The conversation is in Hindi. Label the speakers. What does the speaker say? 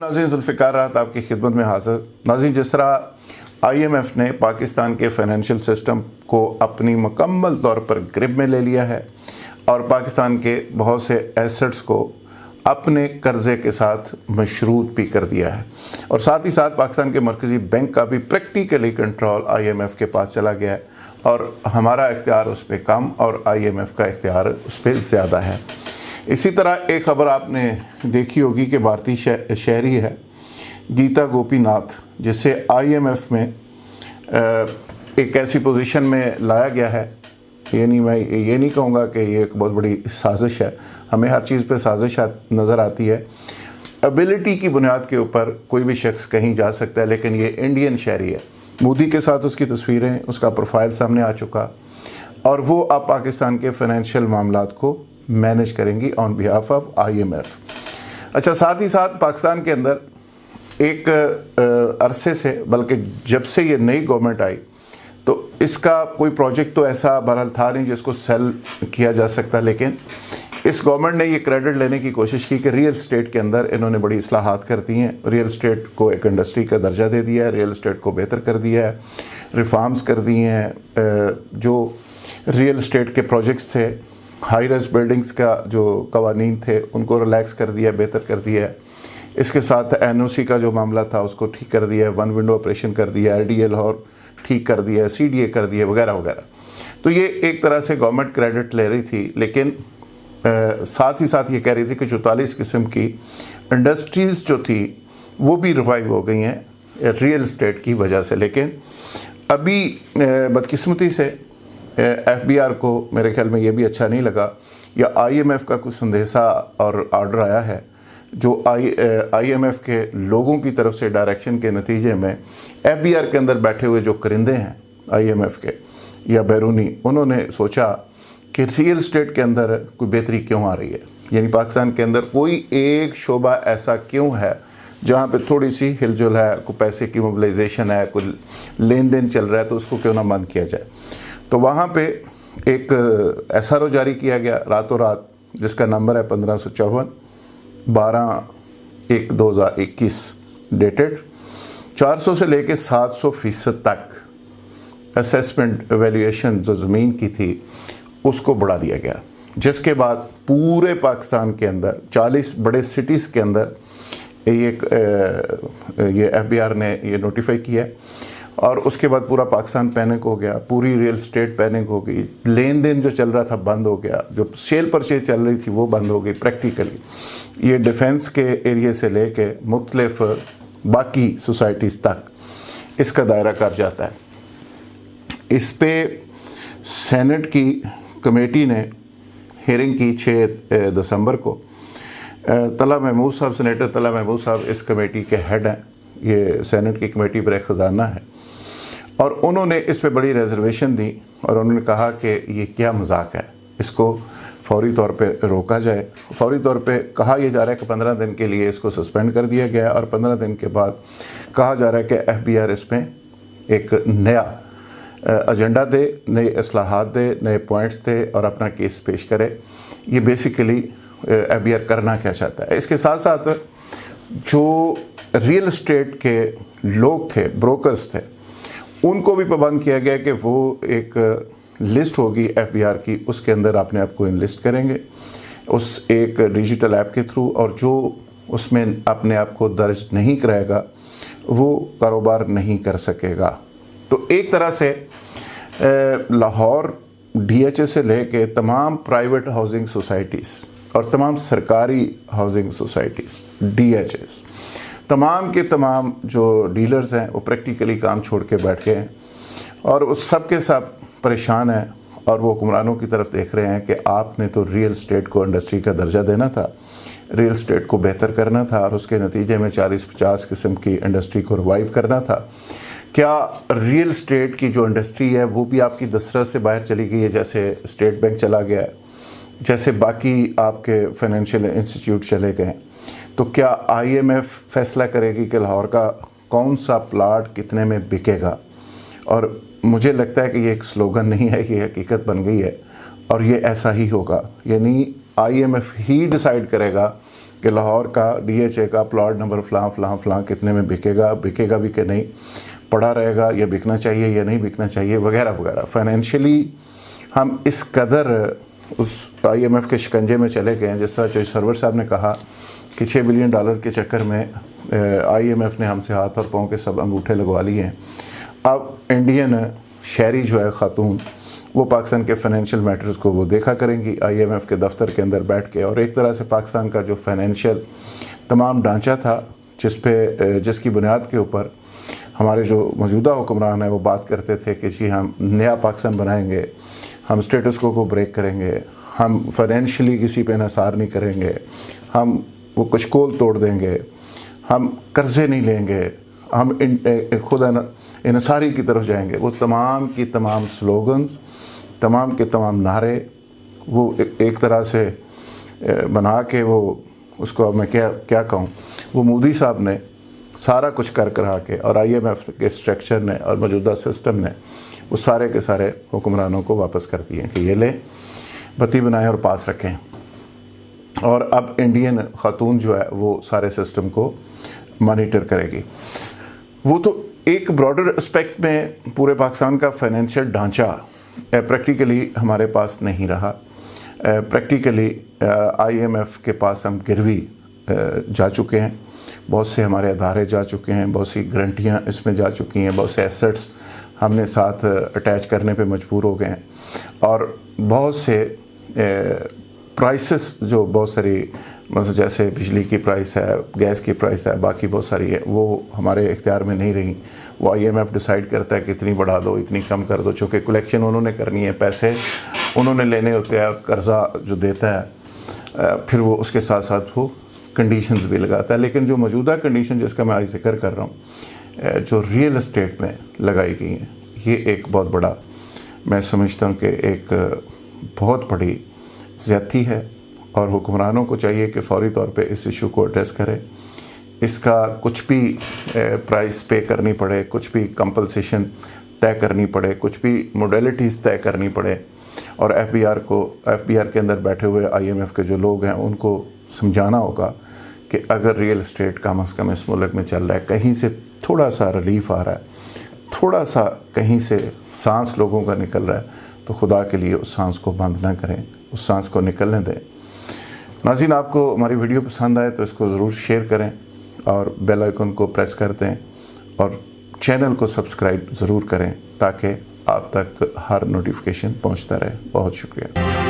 Speaker 1: नाज़रीन, जुल्फ़िकार राहत आपकी खिदमत में हाज़िर। नाज़रीन, जिस तरह IMF ने पाकिस्तान के फ़ाइनेंशियल सिस्टम को अपनी मुकम्मल तौर पर ग्रिप में ले लिया है और पाकिस्तान के बहुत से एसेट्स को अपने कर्ज़े के साथ मशरूत भी कर दिया है और साथ ही साथ पाकिस्तान के मरकज़ी बैंक का भी प्रैक्टिकली कंट्रोल IMF के पास चला गया है और हमारा इख्तियार उस पर कम और IMF का इख्तियार उस पर ज़्यादा है। इसी तरह एक ख़बर आपने देखी होगी कि भारतीय शहरी है गीता गोपीनाथ, जिसे IMF में एक ऐसी पोजीशन में लाया गया है। मैं ये नहीं कहूँगा कि ये एक बहुत बड़ी साजिश है, हमें हर चीज़ पे साजिश नज़र आती है। एबिलिटी की बुनियाद के ऊपर कोई भी शख्स कहीं जा सकता है, लेकिन ये इंडियन शहरी है। मोदी के साथ उसकी तस्वीरें, उसका प्रोफाइल सामने आ चुका और वो अब पाकिस्तान के फ़ाइनेंशियल मामलात को मैनेज करेंगी ऑन बिहाफ ऑफ IMF। अच्छा, साथ ही साथ पाकिस्तान के अंदर एक अरसे से, बल्कि जब से ये नई गवर्नमेंट आई, तो इसका कोई प्रोजेक्ट तो ऐसा बहरहाल था नहीं जिसको सेल किया जा सकता, लेकिन इस गवर्नमेंट ने ये क्रेडिट लेने की कोशिश की कि रियल स्टेट के अंदर इन्होंने बड़ी इस्लाहात कर दी हैं। रियल स्टेट को एक इंडस्ट्री का दर्जा दे दिया है, रियल स्टेट को बेहतर कर दिया है, रिफॉर्म्स कर दिए हैं। जो रियल स्टेट के प्रोजेक्ट्स थे, हाई राइज बिल्डिंग्स का जो कवानीन थे, उनको रिलैक्स कर दिया, बेहतर कर दिया है। इसके साथ NOC का जो मामला था उसको ठीक कर दिया है, वन विंडो ऑपरेशन कर दिया, RDA लाहौर ठीक कर दिया, CDA कर दिया, वगैरह वगैरह। तो ये एक तरह से गवर्नमेंट क्रेडिट ले रही थी, लेकिन साथ ही साथ ये कह रही थी कि 44 किस्म की इंडस्ट्रीज़ जो थी वो भी रिवाइव हो गई हैं रियल स्टेट की वजह से। लेकिन अभी बदकिस्मती से FBR को मेरे ख्याल में ये भी अच्छा नहीं लगा, या IMF का कुछ संदेशा और ऑर्डर आया है जो IMF के लोगों की तरफ से डायरेक्शन के नतीजे में FBR के अंदर बैठे हुए जो करिंदे हैं IMF के या बैरूनी, उन्होंने सोचा कि रियल स्टेट के अंदर कोई बेहतरी क्यों आ रही है, यानी पाकिस्तान के अंदर कोई एक शोबा ऐसा क्यों है जहाँ पे थोड़ी सी हिलजुल है, कोई पैसे की मोबिलाइजेशन है, कोई लेन देन चल रहा है, तो उसको क्यों ना बंद किया जाए। तो वहाँ पे एक SRO जारी किया गया रातों रात, जिसका नंबर है 1554 12/1/2021, डेटेड 400 से लेके 700% तक असेसमेंट वैल्यूएशन जो ज़मीन की थी उसको बढ़ा दिया गया, जिसके बाद पूरे पाकिस्तान के अंदर 40 बड़े सिटीज़ के अंदर ये FBR ने ये नोटिफाई किया और उसके बाद पूरा पाकिस्तान पैनिक हो गया, पूरी रियल स्टेट पैनिक हो गई। लेन देन जो चल रहा था बंद हो गया, जो सेल परचेज चल रही थी वो बंद हो गई। प्रैक्टिकली ये डिफेंस के एरिए से लेके मुख्तलिफ बाकी सोसाइटीज़ तक इसका दायरा कर जाता है। इस पे सेनेट की कमेटी ने हियरिंग की 6 दिसंबर को। तला महमूद साहब, सेनेटर तला महमूद साहब इस कमेटी के हेड हैं, ये सेनेट की कमेटी पर ख़जाना है, और उन्होंने इस पे बड़ी रिजर्वेशन दी और उन्होंने कहा कि ये क्या मजाक है, इसको फौरी तौर पे रोका जाए। फौरी तौर पे कहा यह जा रहा है कि 15 दिन के लिए इसको सस्पेंड कर दिया गया और 15 दिन के बाद कहा जा रहा है कि FBR इसमें एक नया एजेंडा दे, नए इस्लाहात दे, नए पॉइंट्स दे और अपना केस पेश करे। ये बेसिकली FBR करना क्या चाहता है। इसके साथ साथ जो रियल एस्टेट के लोग थे, ब्रोकर्स थे, उनको भी पाबंद किया गया कि वो एक लिस्ट होगी FBR की, उसके अंदर अपने आप को इनलिस्ट करेंगे उस एक डिजिटल ऐप के थ्रू, और जो उसमें अपने आप को दर्ज नहीं कराएगा वो कारोबार नहीं कर सकेगा। तो एक तरह से लाहौर DHA से लेके तमाम प्राइवेट हाउसिंग सोसाइटीज़ और तमाम सरकारी हाउसिंग सोसाइटीज़ DHAs, तमाम के तमाम जो डीलर्स हैं वो प्रैक्टिकली काम छोड़ के बैठ गए हैं और वो सब के सब परेशान हैं और वो हुक्मरानों की तरफ देख रहे हैं कि आपने तो रियल स्टेट को इंडस्ट्री का दर्जा देना था, रियल स्टेट को बेहतर करना था और उसके नतीजे में 40-50 किस्म की इंडस्ट्री को रिवाइव करना था। क्या रियल स्टेट की जो इंडस्ट्री है वो भी आपकी दस्तरस से बाहर चली गई है, जैसे स्टेट बैंक चला गया है, जैसे बाकी आपके फाइनेंशियल इंस्टीट्यूट चले गए हैं? तो क्या IMF फैसला करेगी कि लाहौर का कौन सा प्लाट कितने में बिकेगा? और मुझे लगता है कि ये एक स्लोगन नहीं है, ये हकीकत बन गई है और ये ऐसा ही होगा, यानी IMF ही डिसाइड करेगा कि लाहौर का DHA का प्लॉट नंबर फ़लाँ कितने में बिकेगा भी कि नहीं, पड़ा रहेगा या बिकना चाहिए या नहीं बिकना चाहिए, वगैरह वगैरह। फाइनेंशियली हम इस कदर उस IMF के शिकंजे में चले गए हैं, जिस तरह जो सरवर साहब ने कहा कि $6 बिलियन के चक्कर में IMF ने हमसे हाथ और पाँव के सब अंगूठे लगवा लिए हैं। अब इंडियन शहरी जो है खातून, वो पाकिस्तान के फाइनेंशियल मैटर्स को वो देखा करेंगी IMF के दफ्तर के अंदर बैठ के, और एक तरह से पाकिस्तान का जो फाइनेंशियल तमाम ढांचा था जिसकी बुनियाद के ऊपर हमारे जो मौजूदा हुक्मरान हैं वो बात करते थे कि जी हम नया पाकिस्तान बनाएंगे, हम स्टेटस को ब्रेक करेंगे, हम फाइनेंशियली किसी पे इन्हिसार नहीं करेंगे, हम वो कशकोल तोड़ देंगे, हम कर्ज़े नहीं लेंगे, हम खुद इन्हिसारी की तरफ जाएंगे। वो तमाम की तमाम स्लोगन्स, तमाम के तमाम नारे वो एक तरह से बना के वो उसको अब मैं क्या कहूँ, वो मोदी साहब ने सारा कुछ कर करा के और IMF के स्ट्रक्चर ने और मौजूदा सिस्टम ने वो सारे के सारे हुक्मरानों को वापस कर दिए कि ये ले बत्ती बनाएं और पास रखें। और अब इंडियन खातून जो है वो सारे सिस्टम को मॉनिटर करेगी। वो तो एक ब्रॉडर एस्पेक्ट में पूरे पाकिस्तान का फाइनेंशियल ढांचा प्रैक्टिकली हमारे पास नहीं रहा। प्रैक्टिकली IMF के पास हम गिरवी जा चुके हैं, बहुत से हमारे अदारे जा चुके हैं, बहुत सी गारंटियाँ इसमें जा चुकी हैं, बहुत से एसेट्स हमने साथ अटैच करने पे मजबूर हो गए हैं, और बहुत से प्राइसेस जो बहुत सारी मतलब जैसे बिजली की प्राइस है, गैस की प्राइस है, बाकी बहुत सारी है, वो हमारे इख्तियार में नहीं रही। वो IMF डिसाइड करता है कि इतनी बढ़ा दो, इतनी कम कर दो, चूँकि कलेक्शन उन्होंने करनी है, पैसे उन्होंने लेने होते हैं, कर्ज़ा जो देता है फिर वो उसके साथ साथ वो कंडीशंस भी लगाता है। लेकिन जो मौजूदा कंडीशन जिसका मैं आज जिक्र कर रहा हूँ, जो रियल एस्टेट में लगाई गई हैं, ये एक बहुत बड़ा मैं समझता हूँ कि एक बहुत बड़ी ज़्यादती है, और हुक्मरानों को चाहिए कि फौरी तौर पे इस इशू को एड्रेस करें। इसका कुछ भी प्राइस पे करनी पड़े, कुछ भी कंपलसेशन तय करनी पड़े, कुछ भी मोडेलिटीज़ तय करनी पड़े, और FBR के अंदर बैठे हुए IMF के जो लोग हैं उनको समझाना होगा कि अगर रियल एस्टेट कम अज़ कम इस मुल्क में चल रहा है, कहीं से थोड़ा सा रिलीफ आ रहा है, थोड़ा सा कहीं से सांस लोगों का निकल रहा है, तो खुदा के लिए उस सांस को बंद ना करें, उस सांस को निकलने दें। नाज़रीन, आपको हमारी वीडियो पसंद आए तो इसको ज़रूर शेयर करें और बेल आइकन को प्रेस कर दें, और चैनल को सब्सक्राइब ज़रूर करें ताकि आप तक हर नोटिफिकेशन पहुंचता रहे। बहुत शुक्रिया।